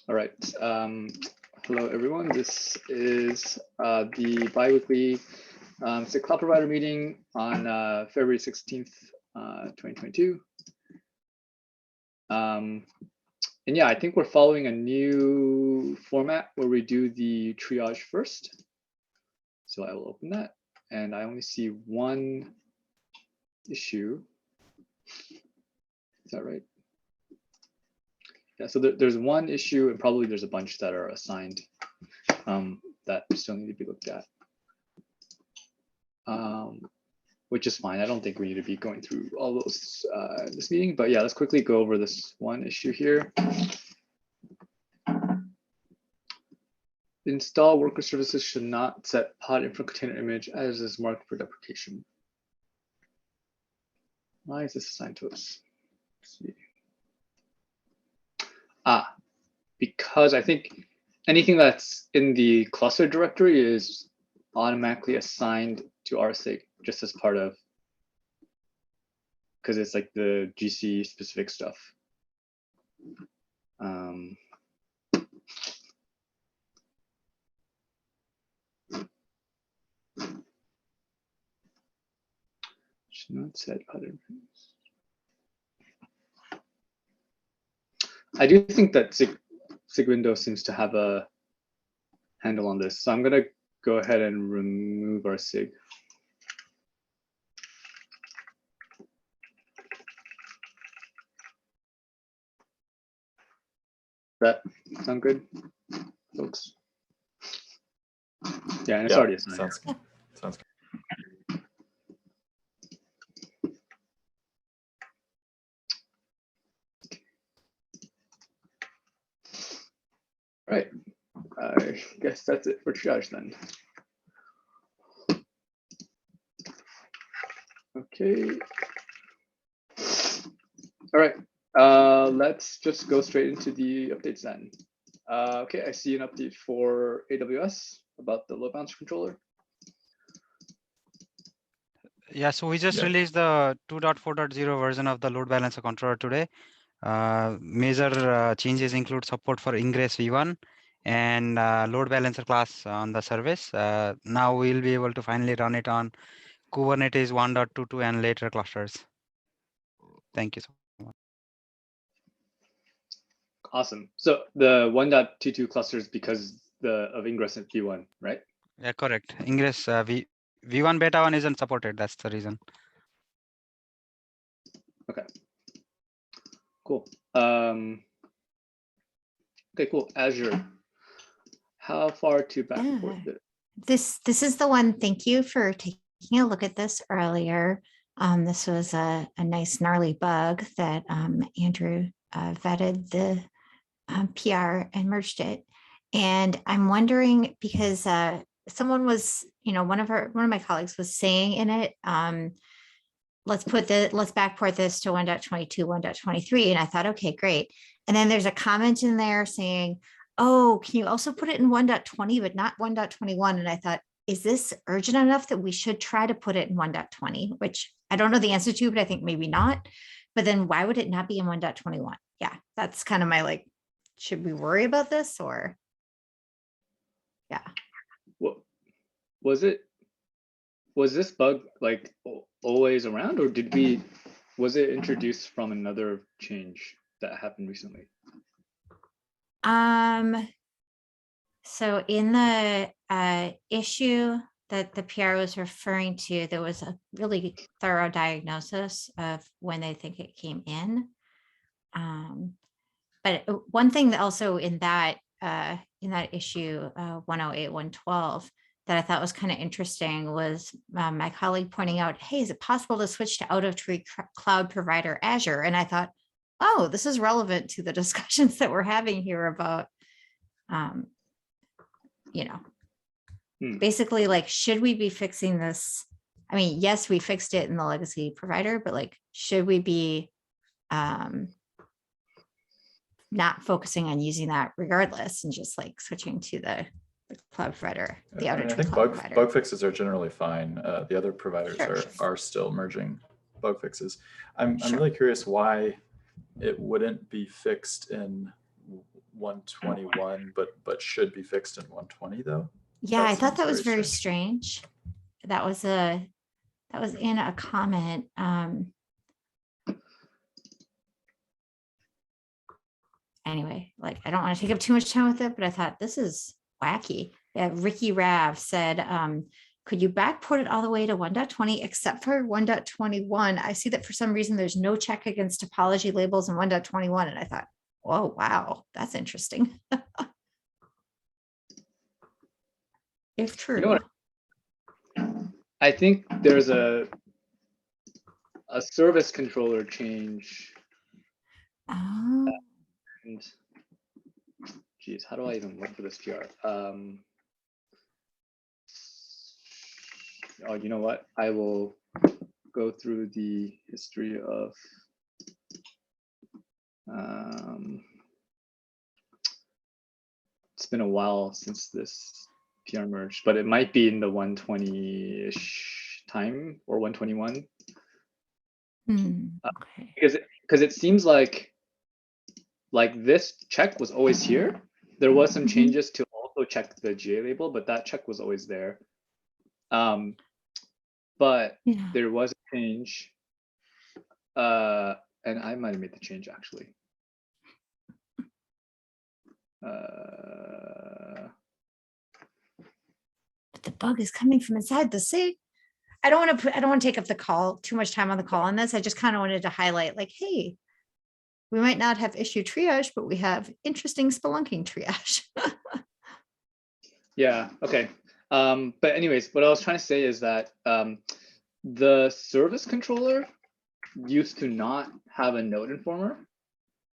All right. Hello, everyone. This is the biweekly SIG Cloud Provider meeting on February 16th, 2022. And yeah, I think we're following a new format where we do the triage first. So I will open that, and I only see one issue. Is that right? Yeah, so there's one issue, and probably there's a bunch that are assigned that still need to be looked at, which is fine. I don't think we need to be going through all those this meeting, but yeah, let's quickly go over this one issue here. Install worker services should not set pod info container image as is marked for deprecation. Why is this assigned to us? Let's see. Because I think anything that's in the cluster directory is automatically assigned to our SIG just as part of, because it's like the GC specific stuff. Should not set other. I do think that SIG Windows seems to have a handle on this, so I'm gonna go ahead and remove our SIG. That sound good, folks? Yeah, and it's already assigned. Sounds good. Sounds good. All right, I guess that's it for triage then. Okay. All right, let's just go straight into the updates then. Okay, I see an update for AWS about the load balancer controller. Yeah, so we just released the 2.4.0 version of the load balancer controller today. Major changes include support for ingress v1 and load balancer class on the service. Now we'll be able to finally run it on Kubernetes 1.22 and later clusters. Thank you so much. Awesome. So the 1.22 clusters because of ingress in v1, right? Yeah, correct. Ingress v1 beta 1 isn't supported. That's the reason. Okay. Cool. Okay, cool. Azure. How far to backport it? This is the one. Thank you for taking a look at this earlier. This was a nice gnarly bug that Andrew vetted the PR and merged it. And I'm wondering because someone was, one of my colleagues was saying in it, let's backport this to 1.22, 1.23. And I thought, okay, great. And then there's a comment in there saying, oh, can you also put it in 1.20, but not 1.21? And I thought, is this urgent enough that we should try to put it in 1.20, which I don't know the answer to, but I think maybe not. But then why would it not be in 1.21? Yeah, that's kind of my should we worry about this or? Yeah. What was it? Was this bug always around, or was it introduced from another change that happened recently? So in the issue that the PR was referring to, there was a really thorough diagnosis of when they think it came in. But one thing that also in that issue 108, 112 that I thought was kind of interesting was my colleague pointing out, hey, is it possible to switch to out of tree cloud provider Azure? And I thought, oh, this is relevant to the discussions that we're having here about, basically should we be fixing this? I mean, yes, we fixed it in the legacy provider, but should we be not focusing on using that regardless and just switching to the cloud provider, the outer I think bug fixes are generally fine. The other providers are still merging bug fixes. I'm really curious why it wouldn't be fixed in 121, but should be fixed in 120 though. Yeah, I That thought seems that was very very strange. That was in a comment. Anyway, like I don't want to take up too much time with it, but I thought this is wacky. Yeah, Ricky Rav said, could you backport it all the way to 1.20 except for 1.21? I see that for some reason there's no check against topology labels in 1.21. And I thought, whoa, wow, that's interesting. If true. You know what? I think there's a service controller change. Oh. And geez, how do I even look for this PR? Oh, you know what? I will go through the history of it's been a while since this PR merged, but it might be in the 120-ish time or 121. Okay. Because it seems like this check was always here. There was some changes to also check the GA label, but that check was always there. But Yeah. there was a change, and I might have made the change actually. But the bug is coming from inside the SIG. I don't want to take up the call, too much time on the call on this. I just kind of wanted to highlight like, hey, we might not have issue triage, but we have interesting spelunking triage. Yeah, okay. But anyways, what I was trying to say is that the service controller used to not have a node informer.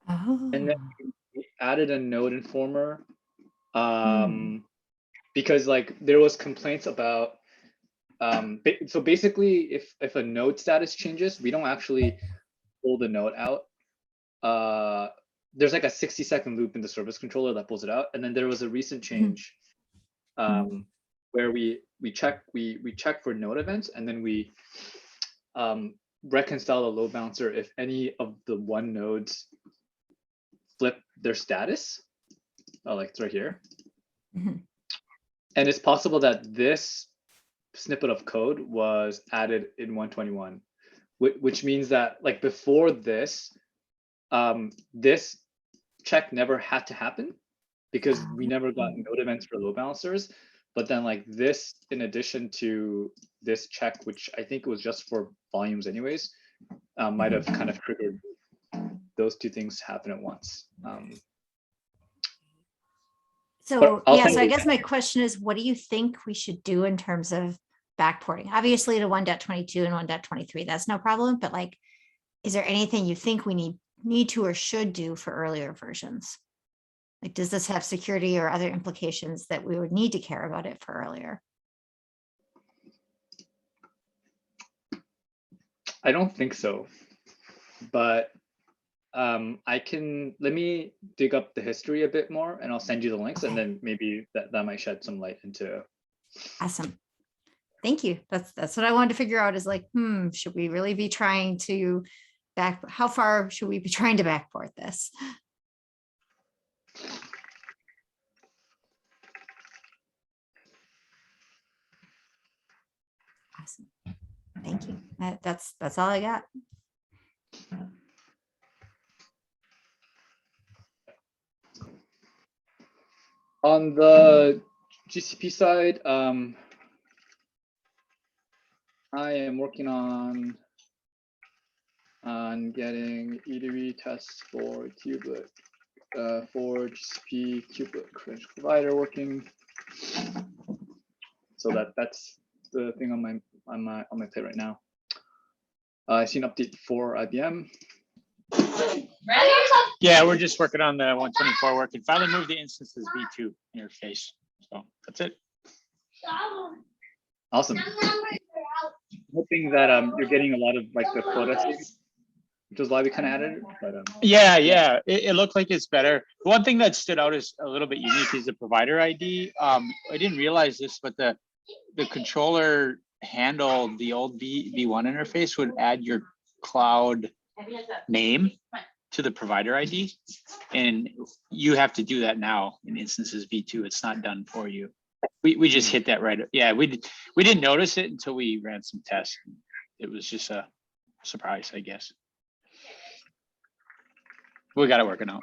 Oh. And then we added a node informer because like there was complaints about so basically if a node status changes, we don't actually pull the node out. There's like a 60-second loop in the service controller that pulls it out. And then there was a recent change where we check for node events, and then we reconcile the load balancer if any of the one nodes flip their status. Oh, like it's right here. And it's possible that this snippet of code was added in 121, which means that like before this, this check never had to happen because we never got node events for load balancers. But then like this, in addition to this check, which I think was just for volumes anyways, might have kind of triggered those two things happen at once. So yeah, so I guess my question is, what do you think we should do in terms of backporting? Obviously to 1.22 and 1.23, that's no problem. But like, is there anything you think we need to or should do for earlier versions? Like, does this have security or other implications that we would need to care about it for earlier? I don't think so, but let me dig up the history a bit more and I'll send you the links, and then maybe that might shed some light into. Awesome. Thank you. That's what I wanted to figure out is like, should we really be trying to how far should we be trying to backport this? Awesome. Thank you. That's all I got. On the GCP side, I am working on getting E2E tests for kubelet for GCP kubelet credential provider working. So that's the thing on my plate right now. I see an update for IPM. Yeah, we're just working on the 124 work and finally moved the instances V2 interface. So that's it. Awesome. Hoping that you're getting a lot of like the quota savings, which is why we kind of added it. But, yeah, it looked like it's better. One thing that stood out is a little bit unique is the provider ID. I didn't realize this, but the controller handle, the old V1 interface would add your cloud name to the provider ID. And you have to do that now in instances v2. It's not done for you. We just hit that right. Yeah, we didn't notice it until we ran some tests. It was just a surprise, I guess. We got it working out.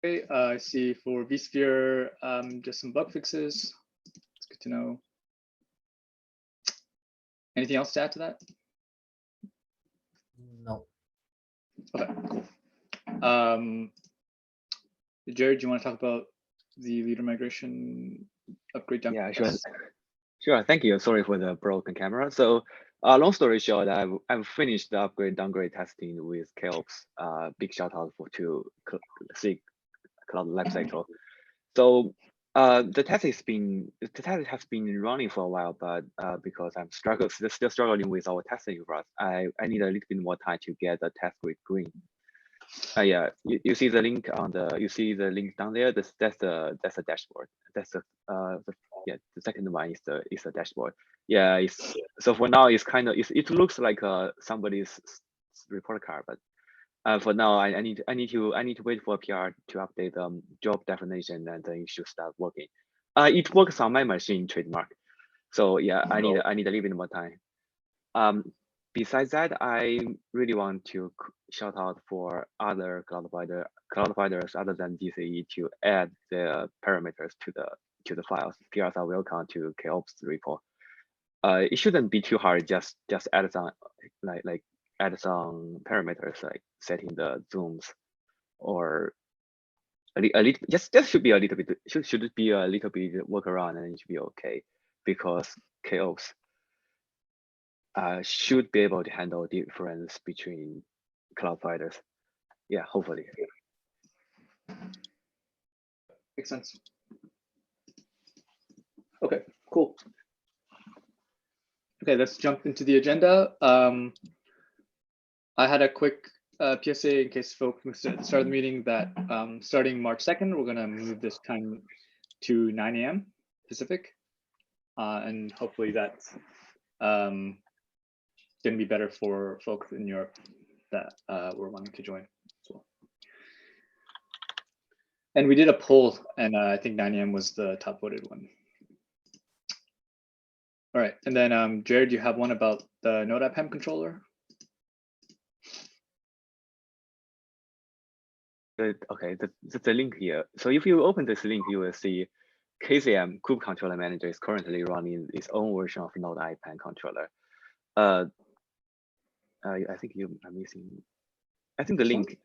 Okay, I see for vSphere, just some bug fixes. It's good to know. Anything else to add to that? No. Okay, cool. Jared, do you want to talk about the leader migration upgrade? Yeah, sure. Sure. Thank you. Sorry for the broken camera. So, long story short, I've finished the upgrade downgrade testing with KOps. Big shout out to SIG Cloud Lifecycle. So, the test has been running for a while, but because I'm still struggling with our testing for us, I need a little bit more time to get the test grid green. Yeah, you see the link on the link down there. That's the dashboard. That's the second one is the dashboard. Yeah, so for now it's kind of it looks like somebody's report card, but for now I need to wait for PR to update job definition, and then it should start working. It works on my machine trademark, so yeah, I need a little bit more time. Besides that, I really want to shout out for other cloud providers other than DCE to add the parameters to the files. PRs are welcome to KOps report. It shouldn't be too hard. Just add some add some parameters like setting the zooms, or a little just should be a little bit should be a little bit workaround, and it should be okay, because KOps should be able to handle difference between cloud providers. Yeah, hopefully. Makes sense. Okay, cool. Okay, let's jump into the agenda. I had a quick PSA in case folks missed it at the start of the meeting that starting March 2nd, we're gonna move this time to 9 a.m. Pacific. And hopefully that's gonna be better for folks in Europe that were wanting to join as well. And we did a poll, and I think 9 a.m. was the top voted one. All right, and then Jared, you have one about the Node IPAM controller. Okay, the link here. So if you open this link, you will see KCM Kube Controller Manager is currently running its own version of Node IPAM controller. I think you are missing. I think the link.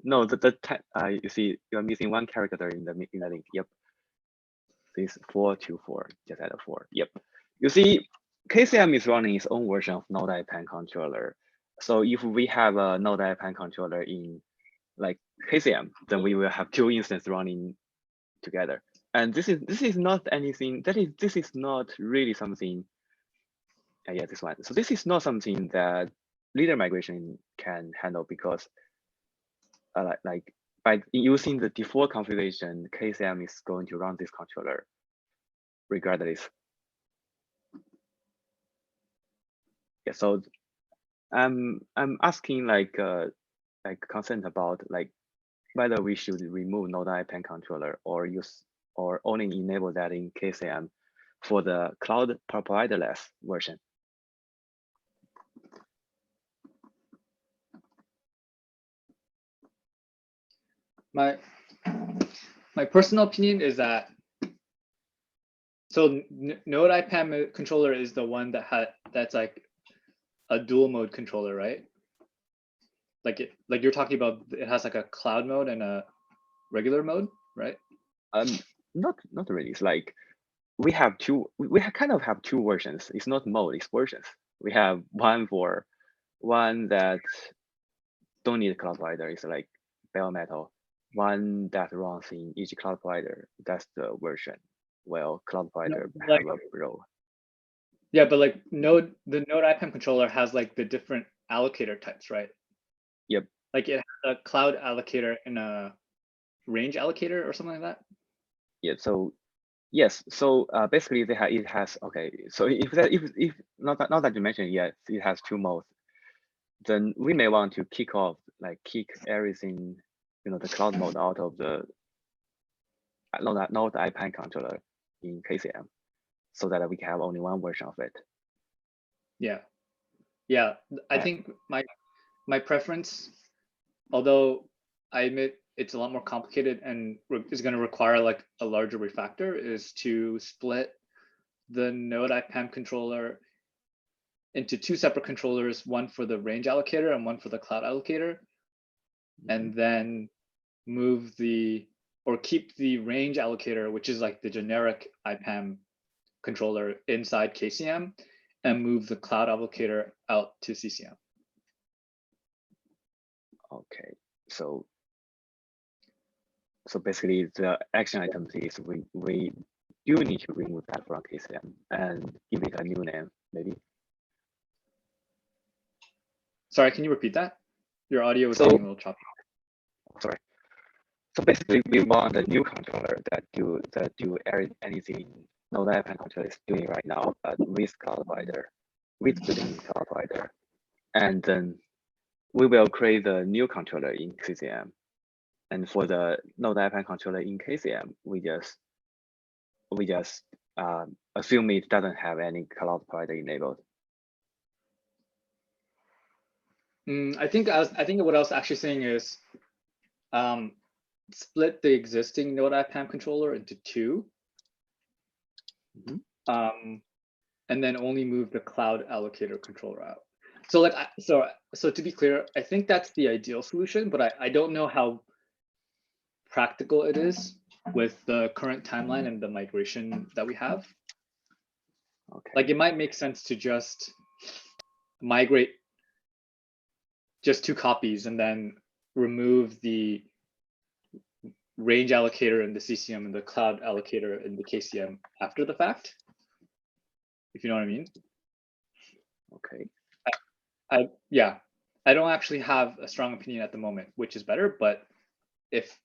No, you see you are missing one character in the link. Yep. This 424. Just add a 4. Yep. You see, KCM is running its own version of Node IPAM controller. So if we have a Node IPAM controller in like KCM, then we will have two instances running together. And this is not anything. This is not really something. Yeah, this one. So this is not something that leader migration can handle, because by using the default configuration, KCM is going to run this controller regardless. Yeah, so I'm asking like consent about whether we should remove Node IPAM controller or only enable that in KCM for the cloud providerless version. My personal opinion is that Node IPAM controller is the one that's like a dual mode controller, right? Like you're talking about, it has like a cloud mode and a regular mode, right? Not really. It's like we kind of have two versions. It's not mode, it's versions. We have one that don't need cloud provider. It's like bare metal. One that runs in each cloud provider. That's the version. Well, cloud provider have a role. Yeah, but like the Node IPAM controller has like the different allocator types, right? Yep. Like it has a cloud allocator and a range allocator or something like that. Yeah. So yes. So basically, it has okay. So if not that you mentioned yet, it has two modes. Then we may want to kick everything, the cloud mode out of the not IPAM controller in KCM, so that we can have only one version of it. Yeah. Yeah. I think my preference, although I admit it's a lot more complicated and is going to require like a larger refactor, is to split the Node IPAM controller into two separate controllers, one for the range allocator and one for the cloud allocator, and then move keep the range allocator, which is like the generic IPAM controller, inside KCM, and move the cloud allocator out to CCM. Okay, so basically the action item is we do need to remove that from KCM and give it a new name, maybe. Sorry, can you repeat that? Your audio was So- getting a little choppy. Sorry. So basically, we want a new controller that do anything Node IPAM controller is doing right now, but with Cloud Provider, with building Cloud Provider, and then we will create the new controller in KCM. And for the Node IPAM controller in KCM, we just assume it doesn't have any Cloud Provider enabled. I think what I was actually saying is split the existing Node IPAM controller into two, and then only move the cloud allocator controller out. So like, so to be clear, I think that's the ideal solution, but I don't know how practical it is with the current timeline and the migration that we have. Okay. Like it might make sense to just migrate just two copies and then remove the range allocator in the CCM and the cloud allocator in the KCM after the fact, if you know what I mean. Okay. Yeah, I don't actually have a strong opinion at the moment, which is better, but if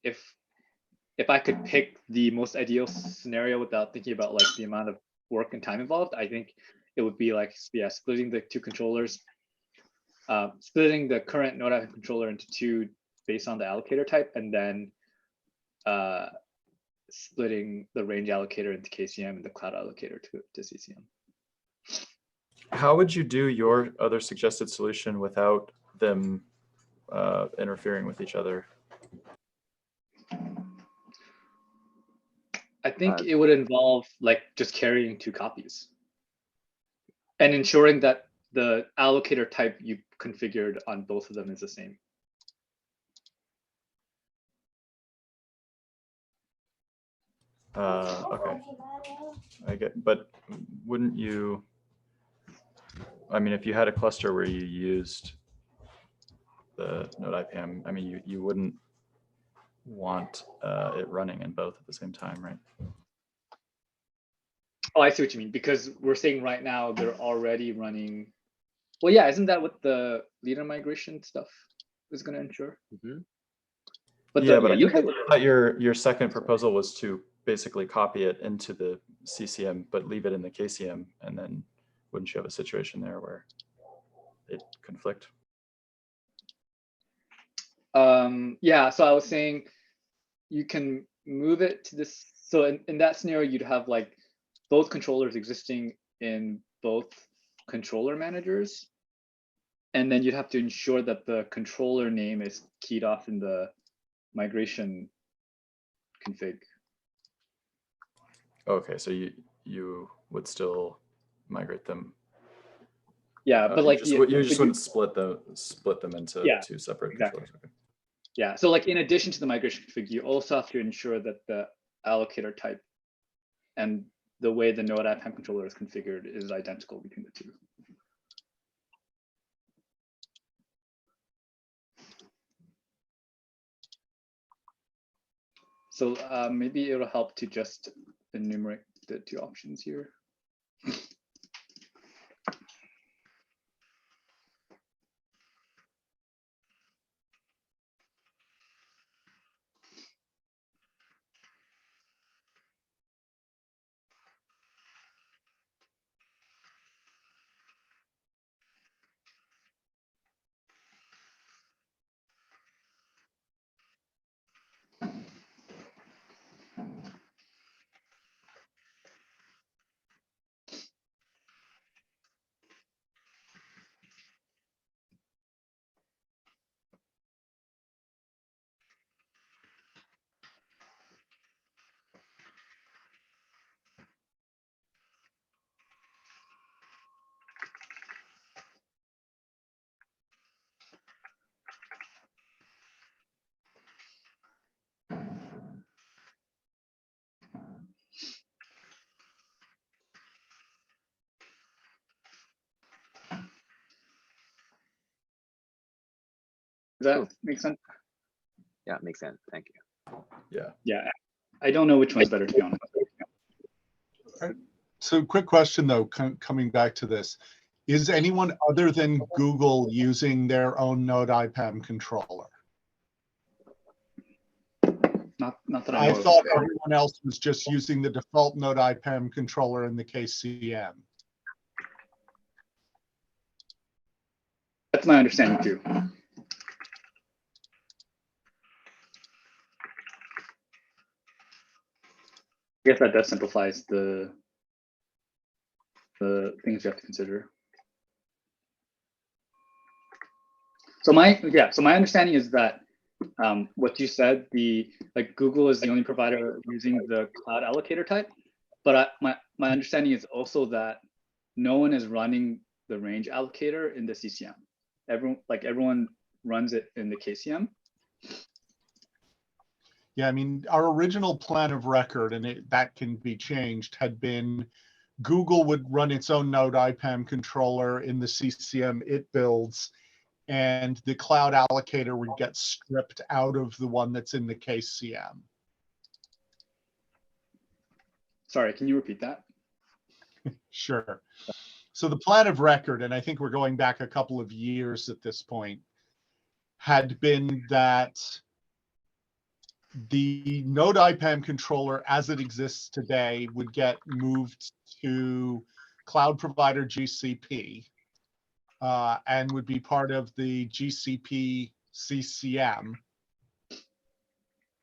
I could pick the most ideal scenario without thinking about like the amount of work and time involved, I think it would be like, yeah, splitting the two controllers, splitting the current Node IPAM controller into two based on the allocator type, and then splitting the range allocator into KCM and the cloud allocator to CCM. How would you do your other suggested solution without them interfering with each other? I think it would involve like just carrying two copies and ensuring that the allocator type you configured on both of them is the same. Okay, I get, but wouldn't you, I mean, if you had a cluster where you used the Node IPAM, I mean, you wouldn't want it running in both at the same time, right? Oh, I see what you mean, because we're saying right now they're already running. Well, yeah, isn't that what the leader migration stuff is going to ensure? But yeah, but you I thought your second proposal was to basically copy it into the CCM, but leave it in the KCM, and then wouldn't you have a situation there where it conflict? Yeah, so I was saying you can move it to this. So in that scenario, you'd have like both controllers existing in both controller managers. And then you'd have to ensure that the controller name is keyed off in the migration config. Okay, so you would still migrate them. Yeah, but like you just wouldn't split them into two separate controllers. Okay. Yeah, so like in addition to the migration config, you also have to ensure that the allocator type and the way the Node IPAM controller is configured is identical between the two. So maybe it'll help to just enumerate the two options here. that Cool. make sense? Yeah, makes sense. Thank you. Yeah. Yeah, I don't know which one's better, to be honest. So quick question though, coming back to this, is anyone other than Google using their own Node IPAM controller? Not that I I know of. thought everyone else was just using the default Node IPAM controller in the KCM. That's my understanding too. I guess that does simplifies the things you have to consider. So my understanding is that what you said, like Google is the only provider using the cloud allocator type, but my understanding is also that no one is running the range allocator in the CCM. Everyone runs it in the KCM. Yeah, I mean, our original plan of record, and that can be changed, had been Google would run its own Node IPAM controller in the CCM it builds, and the cloud allocator would get stripped out of the one that's in the KCM. Sorry, can you repeat that? Sure. So the plan of record, and I think we're going back a couple of years at this point, had been that the Node IPAM controller as it exists today would get moved to Cloud Provider GCP and would be part of the GCP CCM.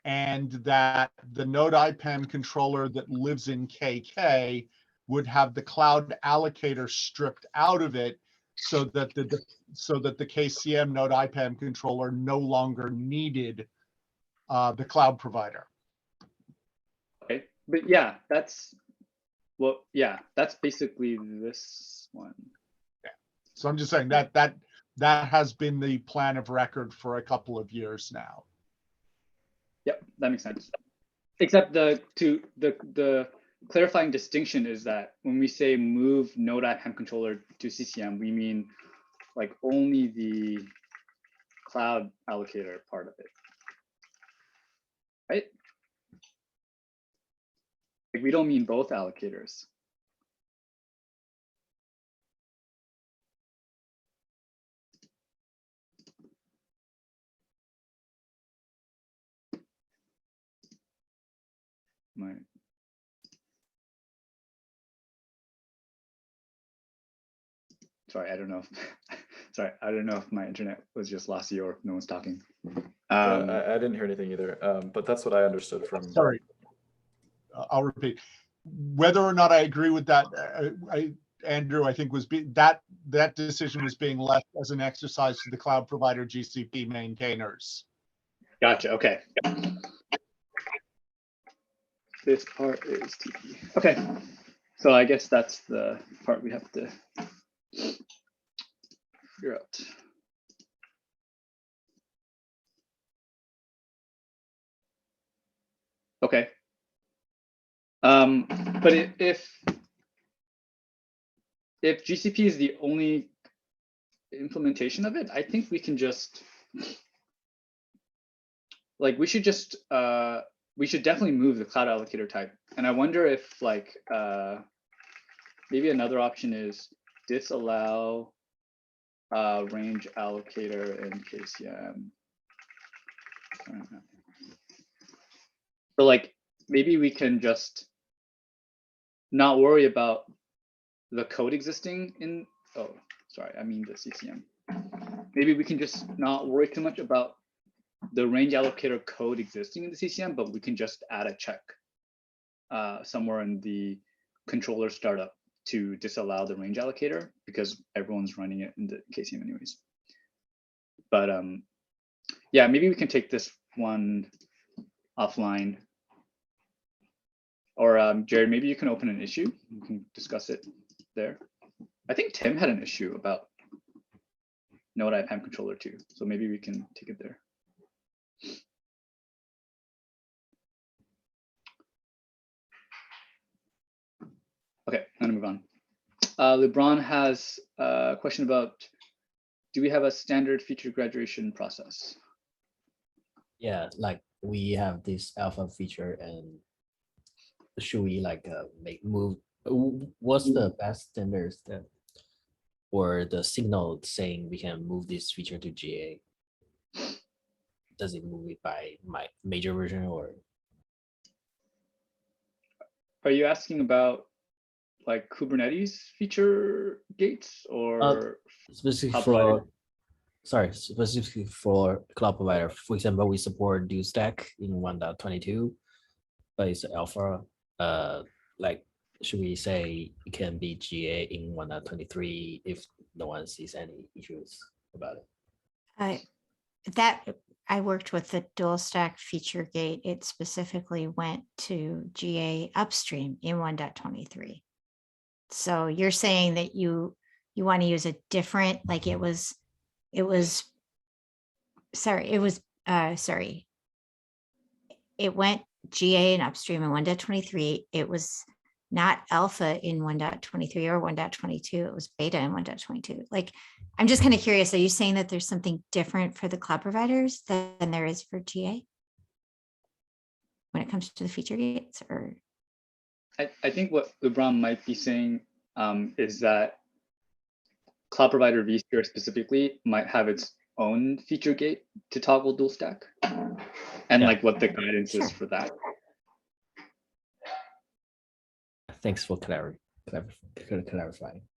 And that the Node IPAM controller that lives in KK would have the cloud allocator stripped out of it so that the KCM Node IPAM controller no longer needed the cloud provider. Okay, but yeah, that's basically this one. Yeah. So I'm just saying that has been the plan of record for a couple of years now. Yep, that makes sense. Except the clarifying distinction is that when we say move Node IPAM controller to CCM, we mean like only the cloud allocator part of it, right? Like we don't mean both allocators. Right. Sorry, I don't know. Sorry, I don't know if my internet was just lossy or if no one's talking. I didn't hear anything either, but that's what I understood from. Sorry, I'll repeat. Whether or not I agree with that, Andrew, I think that decision was being left as an exercise to the cloud provider GCP maintainers. Gotcha. Okay. This part is TP. Okay. So I guess that's the part we have to figure out. Okay. But if GCP is the only implementation of it, I think we can just like we should definitely move the cloud allocator type. And I wonder if like maybe another option is disallow range allocator in KCM. So like maybe we can just not worry about the code existing in, oh, sorry, I mean the CCM. Maybe we can just not worry too much about the range allocator code existing in the CCM, but we can just add a check somewhere in the controller startup to disallow the range allocator because everyone's running it in the KCM anyways. But yeah, maybe we can take this one offline. Or Jared, maybe you can open an issue. We can discuss it there. I think Tim had an issue about Node IPAM controller too. So maybe we can take it there. Okay, I'm gonna move on. LeBron has a question about do we have a standard feature graduation process? Yeah, like we have this alpha feature, and should we like move? What's the best standards that, or the signal saying we can move this feature to GA? Does it move it by my major version, or? Are you asking about like Kubernetes feature gates or Specifically Cloud for, Provider? sorry, specifically for cloud provider? For example, we support dual stack in 1.22, but it's alpha. Like, should we say it can be GA in 1.23 if no one sees any issues about it? I worked with the dual stack feature gate. It specifically went to GA upstream in 1.23. So you're saying that you want to use a different, like it was, sorry. It went GA and upstream in 1.23. It was not alpha in 1.23 or 1.22. It was beta in 1.22. Like, I'm just kind of curious, are you saying that there's something different for the cloud providers than there is for GA when it comes to the feature gates? Or I think what Lebron might be saying is that Cloud Provider vSphere specifically might have its own feature gate to toggle dual stack, and Yeah. like what the guidance Sure. is for that. Thanks for clarifying.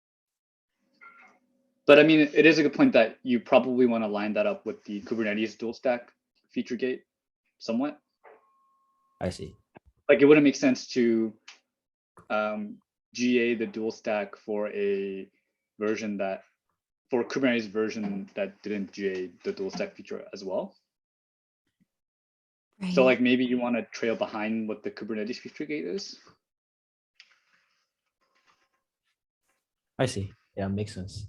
But I mean, it is a good point that you probably want to line that up with the Kubernetes dual stack feature gate somewhat. I see. Like, it wouldn't make sense to GA the dual stack for a version that, for Kubernetes version that didn't GA the dual stack feature as well. right. So like maybe you want to trail behind what the Kubernetes feature gate is. I see. Yeah, makes sense.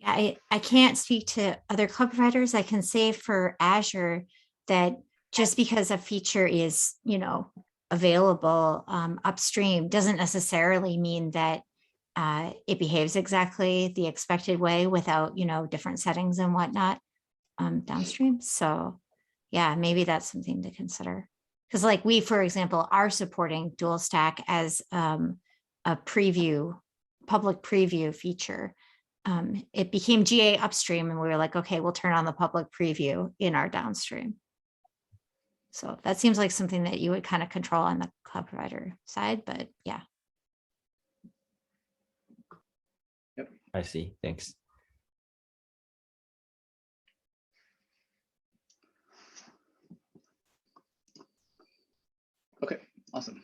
I can't speak to other cloud providers. I can say for Azure that just because a feature is, available upstream doesn't necessarily mean that it behaves exactly the expected way without, different settings and whatnot downstream. So yeah, maybe that's something to consider. Because like we, for example, are supporting dual stack as a preview, public preview feature. It became GA upstream and we were like, okay, we'll turn on the public preview in our downstream. So that seems like something that you would kind of control on the cloud provider side, but yeah. I see. Thanks. Okay, awesome.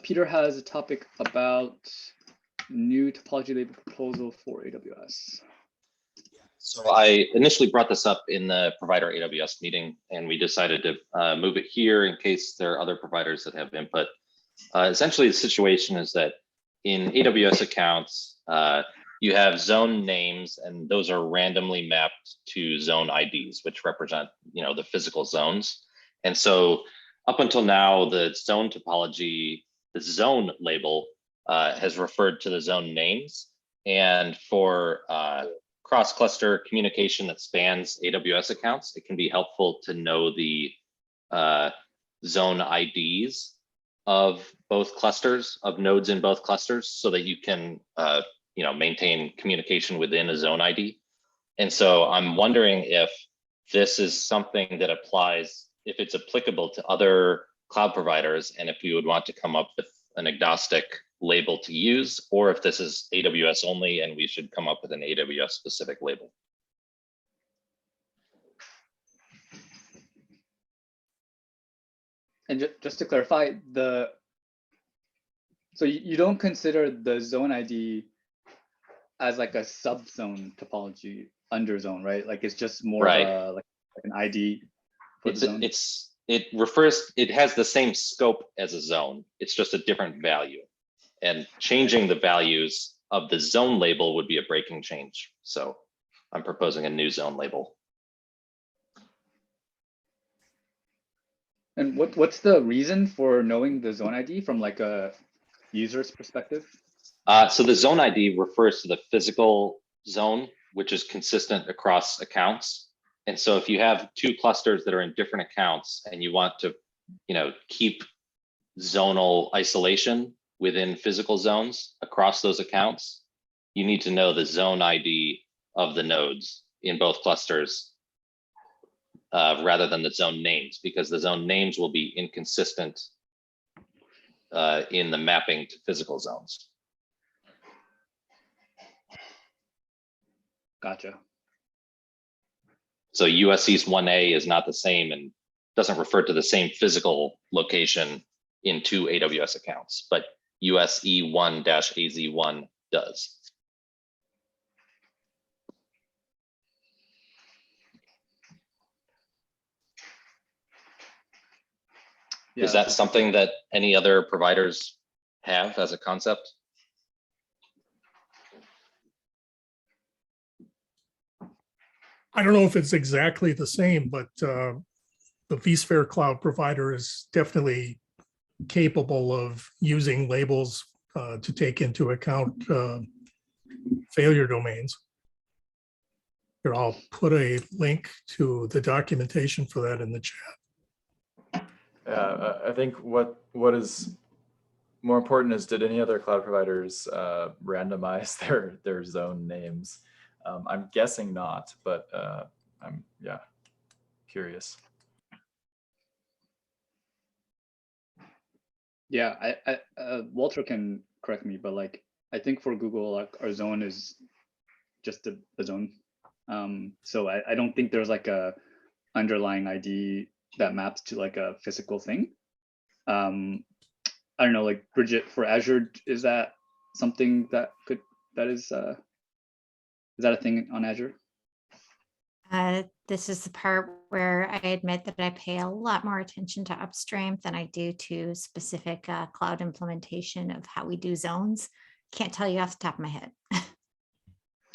Peter has a topic about new topology label proposal for AWS. So I initially brought this up in the provider AWS meeting, and we decided to move it here in case there are other providers that have input. Essentially, the situation is that in AWS accounts, you have zone names, and those are randomly mapped to zone IDs, which represent, the physical zones. And so up until now, the zone topology, the zone label has referred to the zone names. And for cross-cluster communication that spans AWS accounts, it can be helpful to know the zone IDs of both clusters, of nodes in both clusters, so that you can maintain communication within a zone ID. And so I'm wondering if this is something that applies, if it's applicable to other cloud providers, and if we would want to come up with an agnostic label to use, or if this is AWS only and we should come up with an AWS specific label. And just to clarify, so you don't consider the zone ID as like a subzone topology under zone, right? Like it's just more Right. of like an ID for the zone. It has the same scope as a zone. It's just a different value. And changing the values of the zone label would be a breaking change. So I'm proposing a new zone label. And what's the reason for knowing the zone ID from like a user's perspective? So the zone ID refers to the physical zone, which is consistent across accounts. And so if you have two clusters that are in different accounts and you want to, keep zonal isolation within physical zones across those accounts, you need to know the zone ID of the nodes in both clusters rather than the zone names, because the zone names will be inconsistent in the mapping to physical zones. Gotcha. So US East 1A is not the same and doesn't refer to the same physical location in two AWS accounts, but US E1-AZ1 does. Yeah, Is that something that any other providers have as a concept? I don't know if it's exactly the same, but the vSphere Cloud Provider is definitely capable of using labels to take into account failure domains. Here, I'll put a link to the documentation for that in the chat. I think what is more important is, did any other cloud providers randomize their zone names? I'm guessing not, but I'm curious. Yeah, Walter can correct me, but like I think for Google, like our zone is just a zone. So I don't think there's like a underlying ID that maps to like a physical thing. I don't know, like Bridget, for Azure, is that something that is that a thing on Azure? This is the part where I admit that I pay a lot more attention to upstream than I do to specific cloud implementation of how we do zones. Can't tell you off the top of my head.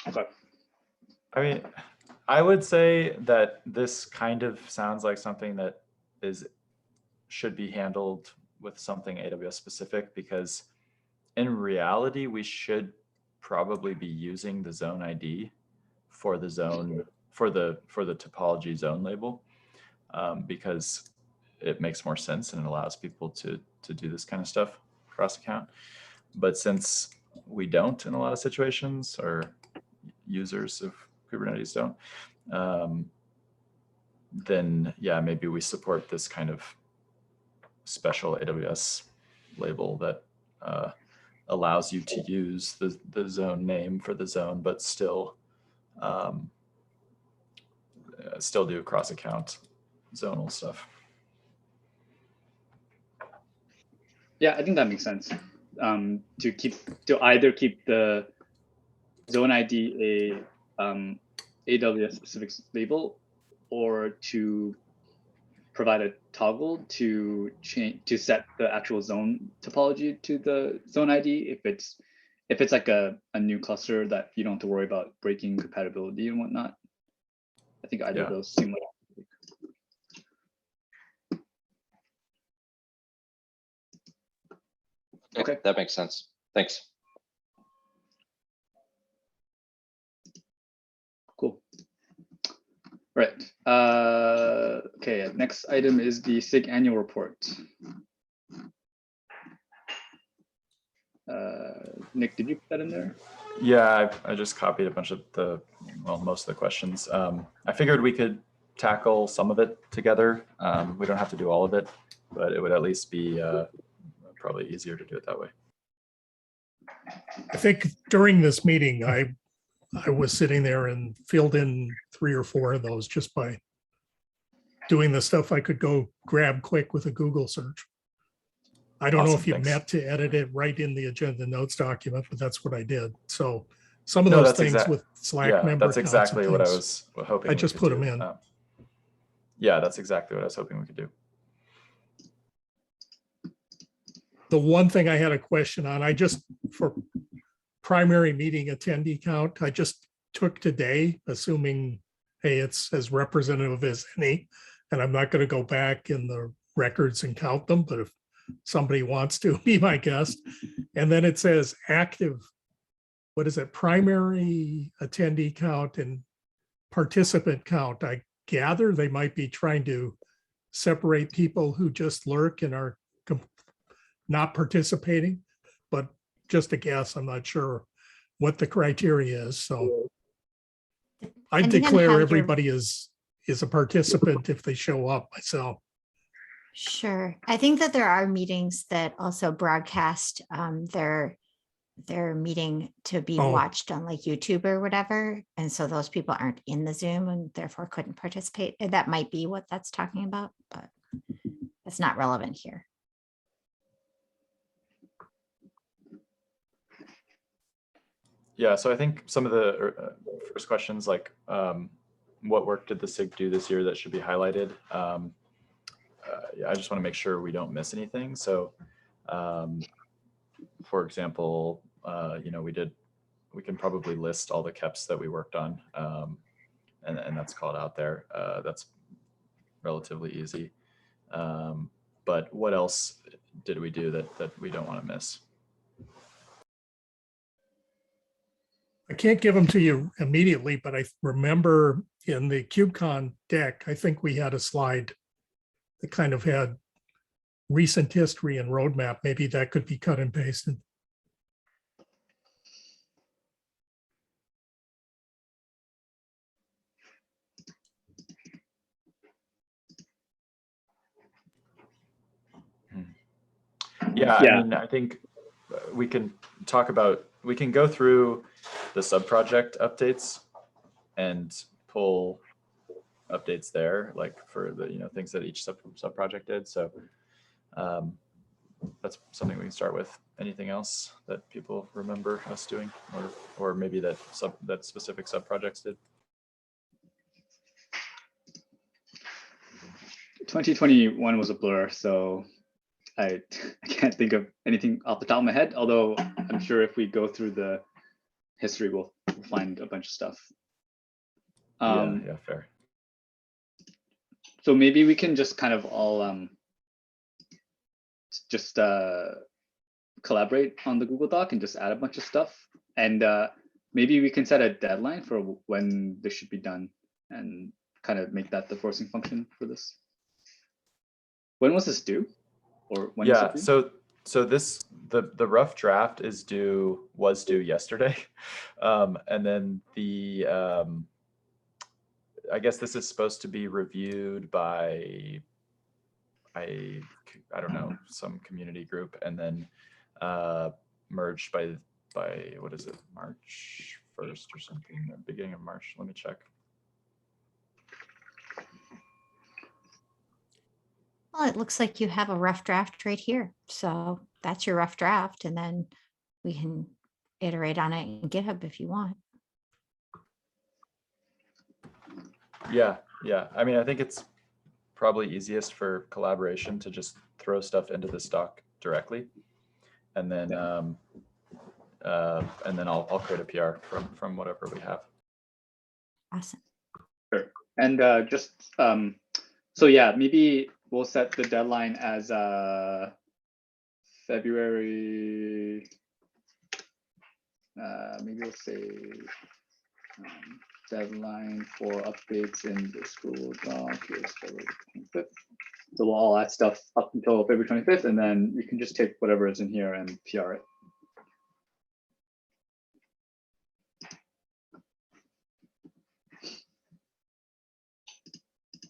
Okay. I mean, I would say that this kind of sounds like something that should be handled with something AWS specific, because in reality, we should probably be using the zone ID for the zone, for the topology zone label, because it makes more sense and it allows people to do this kind of stuff cross account. But since we don't in a lot of situations, or users of Kubernetes don't, then yeah, maybe we support this kind of special AWS label that allows you to use the zone name for the zone, but still do cross account zonal stuff. Yeah, I think that makes sense. To either keep the zone ID a AWS specific label, or to provide a toggle to set the actual zone topology to the zone ID if it's like a new cluster that you don't have to worry about breaking compatibility and whatnot. I think either of those seem like. Okay, that makes sense. Thanks. Cool. Right. Okay, next item is the SIG annual report. Nick, did you put that in there? Yeah, I just copied a bunch of most of the questions. I figured we could tackle some of it together. We don't have to do all of it, but it would at least be probably easier to do it that way. I think during this meeting, I was sitting there and filled in 3 or 4 of those just by doing the stuff I could go grab quick with a Google search. I don't know if you meant to edit it right in the agenda notes document, but that's what I did. So some of those things with Slack member that's exactly what I was hoping. I just put them in. Yeah, that's exactly what I was hoping we could do. The one thing I had a question on, for primary meeting attendee count, I just took today, assuming, hey, it's as representative as any, and I'm not going to go back in the records and count them, but if somebody wants to be my guest. And then it says active, what is it, primary attendee count and participant count. I gather they might be trying to separate people who just lurk and are not participating, but just a guess. I'm not sure what the criteria is. So I Depending on how declare you're- everybody is a participant if they show up myself. Sure. I think that there are meetings that also broadcast their meeting to be Oh. watched on like YouTube or whatever. And so those people aren't in the Zoom and therefore couldn't participate. And that might be what that's talking about, but it's not relevant here. Yeah, so I think some of the first questions, like what work did the SIG do this year that should be highlighted? Yeah, I just want to make sure we don't miss anything. So, for example, you know, we can probably list all the KEPs that we worked on, and that's called out there. That's relatively easy. But what else did we do that we don't want to miss? I can't give them to you immediately, but I remember in the KubeCon deck, I think we had a slide that kind of had recent history and roadmap. Maybe that could be cut and pasted. Yeah, Yeah. I mean, I think we can go through the sub-project updates and pull updates there, like for the, you know, things that each sub-project did. So that's something we can start with. Anything else that people remember us doing, or maybe that specific sub-projects did? 2021 was a blur, so I can't think of anything off the top of my head, although I'm sure if we go through the history, we'll find a bunch of stuff. Yeah, fair. So maybe we can just kind of all just collaborate on the Google Doc and just add a bunch of stuff. And maybe we can set a deadline for when this should be done and kind of make that the forcing function for this. When was this due? Or when is it due? So this the rough draft was due yesterday, and then the I guess this is supposed to be reviewed by I don't know, some community group, and then merged by what is it, March 1st or something, the beginning of March. Let me check. Well, it looks like you have a rough draft right here. So that's your rough draft, and then we can iterate on it in GitHub if you want. Yeah. I mean, I think it's probably easiest for collaboration to just throw stuff into this doc directly, and then I'll create a PR from whatever we have. Awesome. Sure. And just so yeah, maybe we'll set the deadline as February. Maybe we'll say deadline for updates in the school doc is February 25th. So we'll all add stuff up until February 25th, and then you can just take whatever is in here and PR it.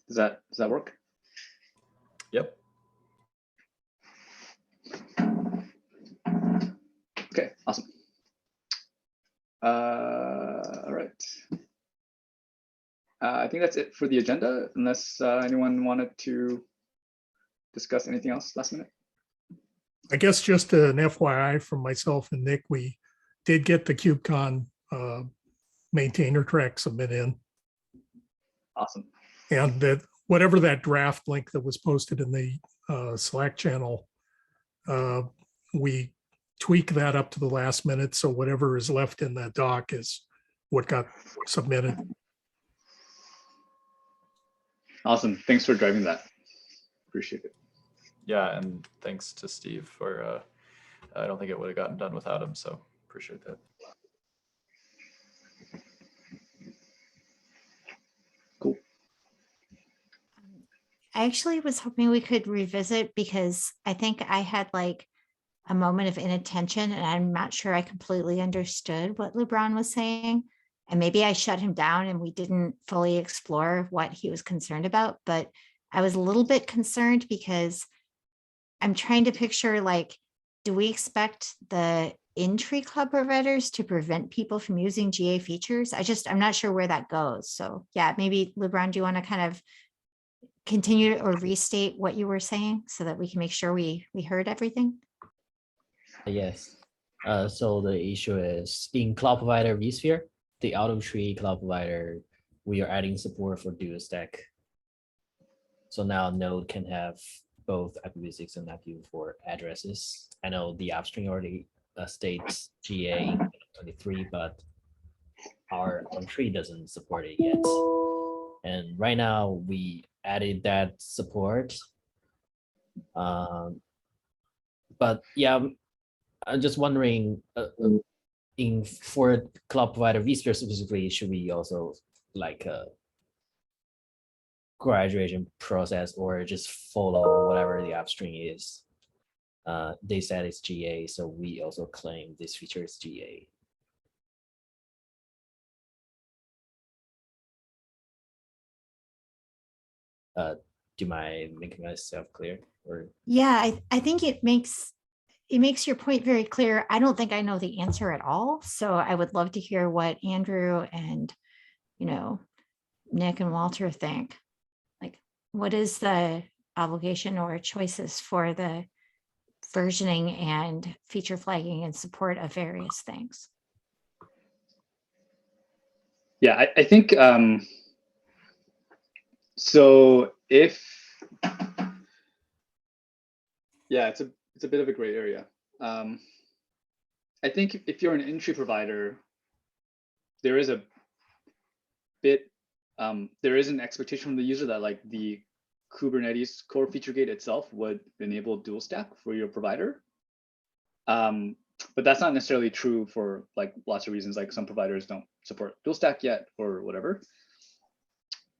Does that work? Yep. Okay, awesome. All right. I think that's it for the agenda, unless anyone wanted to discuss anything else last minute. I guess just an FYI from myself and Nick, we did get the KubeCon maintainer track submit in. Awesome. And that whatever that draft link that was posted in the Slack channel, we tweak that up to the last minute. So whatever is left in that doc is what got submitted. Awesome. Thanks for driving that. Appreciate it. Yeah, and thanks to Steve for, I don't think it would have gotten done without him, so appreciate that. Cool. I actually was hoping we could revisit because I think I had like a moment of inattention and I'm not sure I completely understood what LeBron was saying. And maybe I shut him down and we didn't fully explore what he was concerned about, but I was a little bit concerned because I'm trying to picture like, do we expect the in-tree cloud providers to prevent people from using GA features? I'm not sure where that goes. So yeah, maybe LeBron, do you want to kind of continue or restate what you were saying so that we can make sure we heard everything? Yes. So the issue is in Cloud Provider vSphere, the auto tree Cloud Provider, we are adding support for dual stack. So now Node can have both IPv6 and IPv4 addresses. I know the upstream already states GA 23, but our tree doesn't support it yet. And right now we added that support. But yeah, I'm just wondering, for Cloud Provider vSphere specifically, should we also like a graduation process or just follow whatever the upstream is? They said it's GA, so we also claim this feature is GA. Do I make myself clear? Or Yeah, I think it makes your point very clear. I don't think I know the answer at all. So I would love to hear what Andrew and, Nick and Walter think. Like, what is the obligation or choices for the versioning and feature flagging and support of various things? Yeah, I think so. It's a bit of a gray area. I think if you're an in-tree provider, there is a bit, there is an expectation from the user that like the Kubernetes core feature gate itself would enable dual stack for your provider. But that's not necessarily true for like lots of reasons, like some providers don't support dual stack yet or whatever.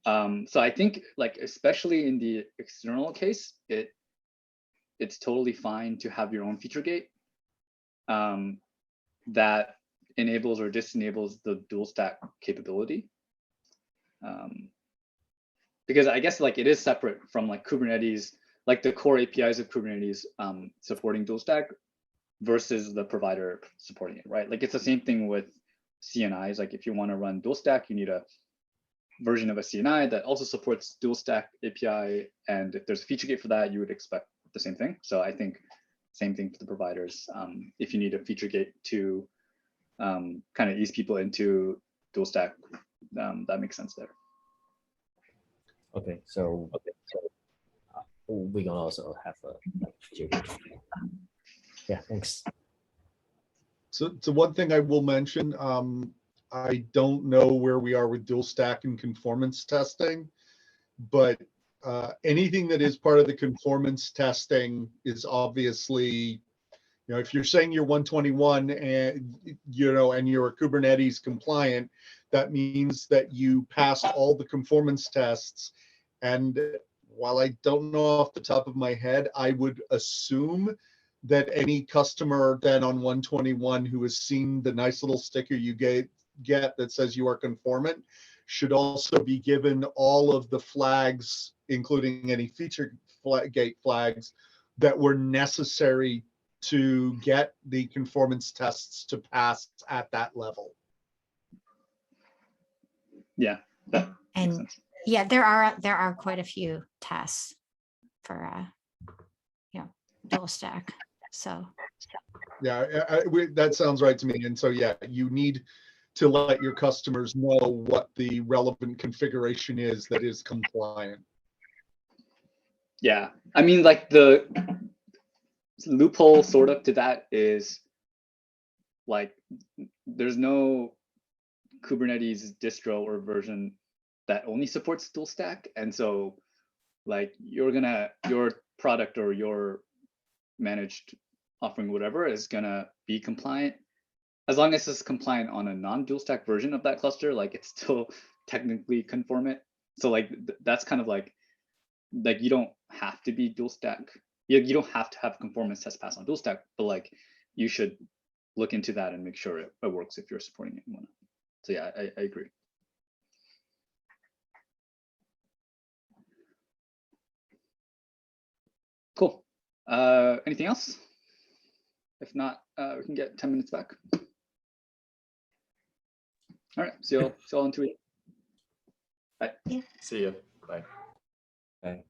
So I think like, especially in the external case, it's totally fine to have your own feature gate that enables or disenables the dual stack capability. Because I guess like it is separate from like Kubernetes, like the core APIs of Kubernetes supporting dual stack versus the provider supporting it, right? Like it's the same thing with CNIs. Like if you want to run dual stack, you need a version of a CNI that also supports dual stack API. And if there's a feature gate for that, you would expect the same thing. So I think same thing for the providers. If you need a feature gate to kind of ease people into dual stack, that makes sense there. okay, so we can also have a feature gate. Yeah, thanks. So one thing I will mention, I don't know where we are with dual stack and conformance testing, but anything that is part of the conformance testing is obviously, if you're saying you're 121 and and you're Kubernetes compliant, that means that you passed all the conformance tests. And while I don't know off the top of my head, I would assume that any customer then on 121 who has seen the nice little sticker you get that says you are conformant should also be given all of the flags, including any feature gate flags that were necessary to get the conformance tests to pass at that level. Yeah, that makes sense. Yeah, there are quite a few tests for dual stack. So yeah, that sounds right to me. And so yeah, you need to let your customers know what the relevant configuration is that is compliant. Yeah, I mean, like the loophole sort of to that is like there's no Kubernetes distro or version that only supports dual stack, and so like your product or your managed offering, whatever, is gonna be compliant. As long as it's compliant on a non-dual stack version of that cluster, like it's still technically conformant. So like that's kind of like you don't have to be dual stack. You don't have to have conformance test pass on dual stack, but like you should look into that and make sure it works if you're supporting it and whatnot. So yeah, I agree. Cool. Anything else? If not, we can get 10 minutes back. All right, see you all in 2 weeks. Bye. See you. Bye. Okay.